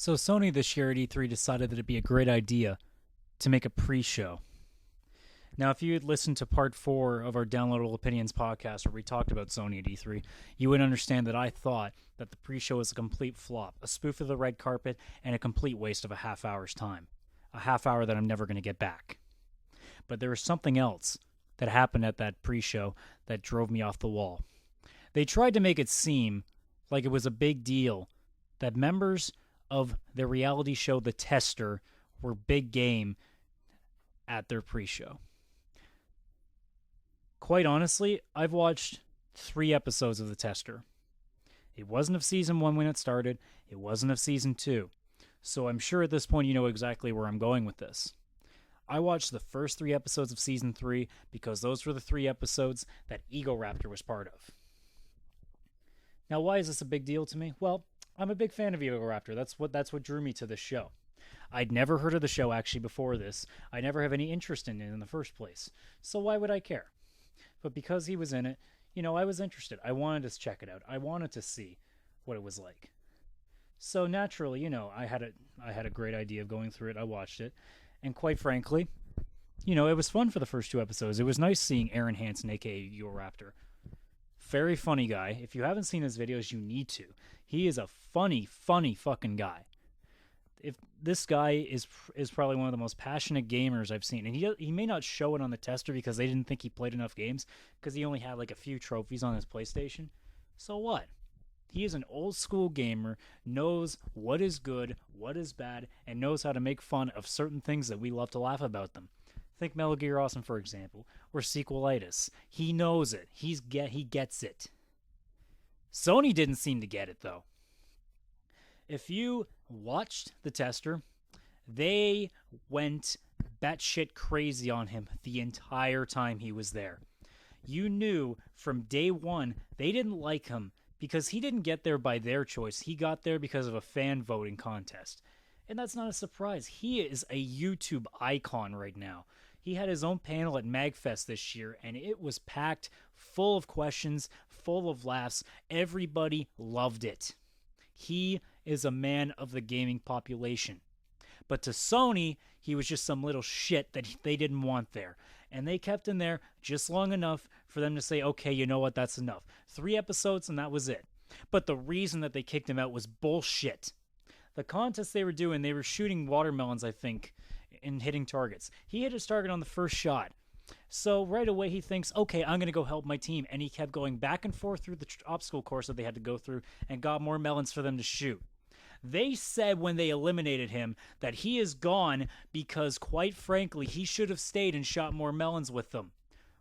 So Sony this year at E3 decided that it'd be a great idea to make a pre-show. Now, if you had listened to part 4 of our Downloadable Opinions podcast where we talked about Sony at E3, you would understand that I thought that the pre-show was a complete flop, a spoof of the red carpet, and a complete waste of a half hour's time. A half hour that I'm never going to get back. But there was something else that happened at that pre-show that drove me off the wall. They tried to make it seem like it was a big deal that members of the reality show The Tester were big game at their pre-show. Quite honestly, I've watched 3 episodes of The Tester. It wasn't of Season 1 when it started. It wasn't of Season 2. So I'm sure at this point you know exactly where I'm going with this. I watched the first 3 episodes of Season 3 because those were the 3 episodes that Raptor was part of. Now, why is this a big deal to me? Well, I'm a big fan of Raptor. That's what drew me to this show. I'd never heard of the show actually before this. I never have any interest in it in the first place. So why would I care? But because he was in it, I was interested. I wanted to check it out. I wanted to see what it was like. So naturally, I had a great idea of going through it. I watched it. And quite frankly, it was fun for the first 2 episodes. It was nice seeing Aaron Hansen, a.k.a. Raptor. Very funny guy. If you haven't seen his videos, you need to. He is a funny fucking guy. If this guy is probably one of the most passionate gamers I've seen, and he may not show it on the tester because they didn't think he played enough games because he only had like a few trophies on his PlayStation. So what? He is an old school gamer, knows what is good, what is bad, and knows how to make fun of certain things that we love to laugh about them. Think Metal Gear Awesome, for example, or sequelitis. He knows it. He gets it. Sony didn't seem to get it, though. If you watched The Tester, they went batshit crazy on him the entire time he was there. You knew from day one they didn't like him because he didn't get there by their choice. He got there because of a fan voting contest. And that's not a surprise. He is a YouTube icon right now. He had his own panel at MagFest this year, and it was packed, full of questions, full of laughs. Everybody loved it. He is a man of the gaming population. But to Sony, he was just some little shit that they didn't want there. And they kept him there just long enough for them to say, okay, you know what, that's enough. 3 episodes and that was it. But the reason that they kicked him out was bullshit. The contest they were doing, they were shooting watermelons, I think, and hitting targets. He hit his target on the first shot. So right away he thinks, okay, I'm going to go help my team. And he kept going back and forth through the obstacle course that they had to go through and got more melons for them to shoot. They said when they eliminated him that he is gone because, quite frankly, he should have stayed and shot more melons with them.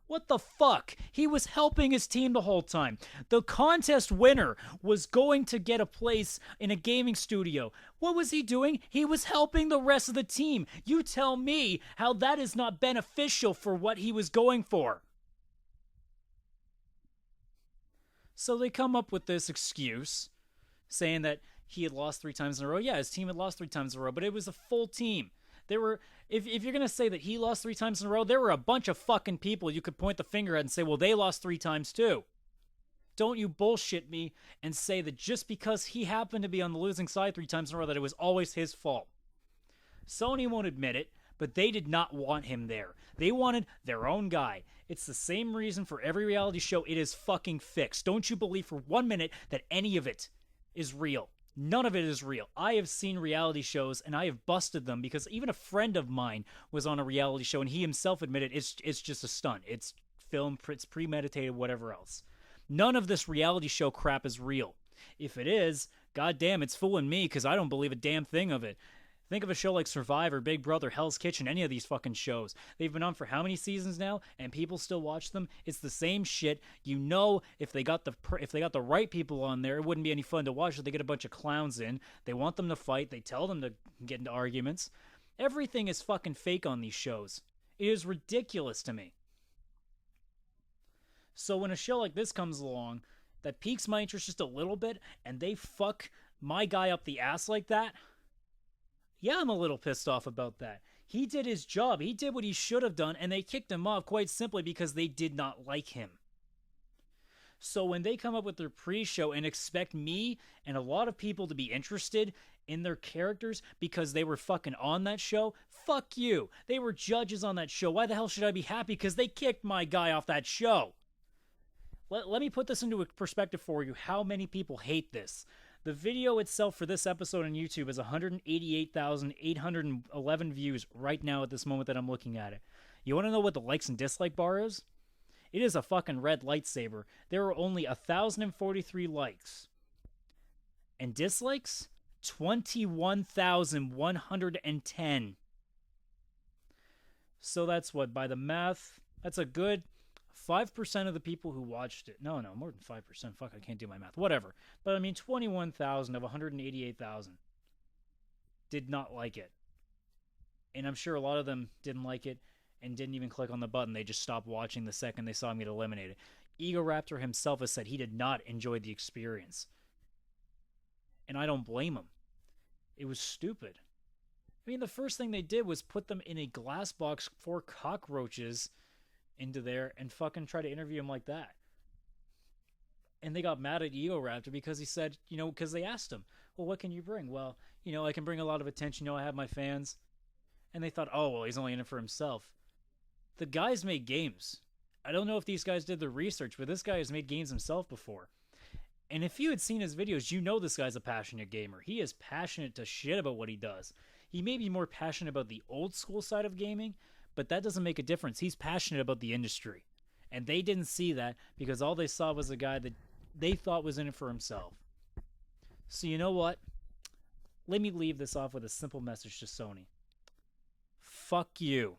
What the fuck? He was helping his team the whole time. The contest winner was going to get a place in a gaming studio. What was he doing? He was helping the rest of the team. You tell me how that is not beneficial for what he was going for. So they come up with this excuse, saying that he had lost 3 times in a row. Yeah, his team had lost 3 times in a row, but it was a full team. There were, if you're going to say that he lost 3 times in a row, there were a bunch of fucking people you could point the finger at and say, well, they lost 3 times too. Don't you bullshit me and say that just because he happened to be on the losing side 3 times in a row that it was always his fault. Sony won't admit it, but they did not want him there. They wanted their own guy. It's the same reason for every reality show. It is fucking fixed. Don't you believe for 1 minute that any of it is real. None of it is real. I have seen reality shows, and I have busted them because even a friend of mine was on a reality show, and he himself admitted it's just a stunt. It's film, it's premeditated, whatever else. None of this reality show crap is real. If it is, goddamn, it's fooling me because I don't believe a damn thing of it. Think of a show like Survivor, Big Brother, Hell's Kitchen, any of these fucking shows. They've been on for how many seasons now, and people still watch them? It's the same shit. You know, if they got the right people on there, it wouldn't be any fun to watch. They get a bunch of clowns in. They want them to fight. They tell them to get into arguments. Everything is fucking fake on these shows. It is ridiculous to me. So when a show like this comes along that piques my interest just a little bit, and they fuck my guy up the ass like that, yeah, I'm a little pissed off about that. He did his job. He did what he should have done, and they kicked him off quite simply because they did not like him. So when they come up with their pre-show and expect me and a lot of people to be interested in their characters because they were fucking on that show, fuck you. They were judges on that show. Why the hell should I be happy? Because they kicked my guy off that show. Let me put this into a perspective for you, how many people hate this. The video itself for this episode on YouTube is 188,811 views right now at this moment that I'm looking at it. You want to know what the likes and dislike bar is? It is a fucking red lightsaber. There are only 1,043 likes. And dislikes? 21,110. So that's what, by the math, that's a good 5% of the people who watched it. No, more than 5%. Fuck, I can't do my math. Whatever. But I mean, 21,000 of 188,000 did not like it. And I'm sure a lot of them didn't like it and didn't even click on the button. They just stopped watching the second they saw him get eliminated. Ego Raptor himself has said he did not enjoy the experience. And I don't blame him. It was stupid. I mean, the first thing they did was put them in a glass box for cockroaches into there and fucking try to interview him like that. And they got mad at Ego Raptor because he said, because they asked him, well, what can you bring? Well, I can bring a lot of attention. I have my fans. And they thought, oh, well, he's only in it for himself. The guy's made games. I don't know if these guys did the research, but this guy has made games himself before. And if you had seen his videos, this guy's a passionate gamer. He is passionate to shit about what he does. He may be more passionate about the old school side of gaming, but that doesn't make a difference. He's passionate about the industry. And they didn't see that because all they saw was a guy that they thought was in it for himself. So you know what? Let me leave this off with a simple message to Sony. Fuck you.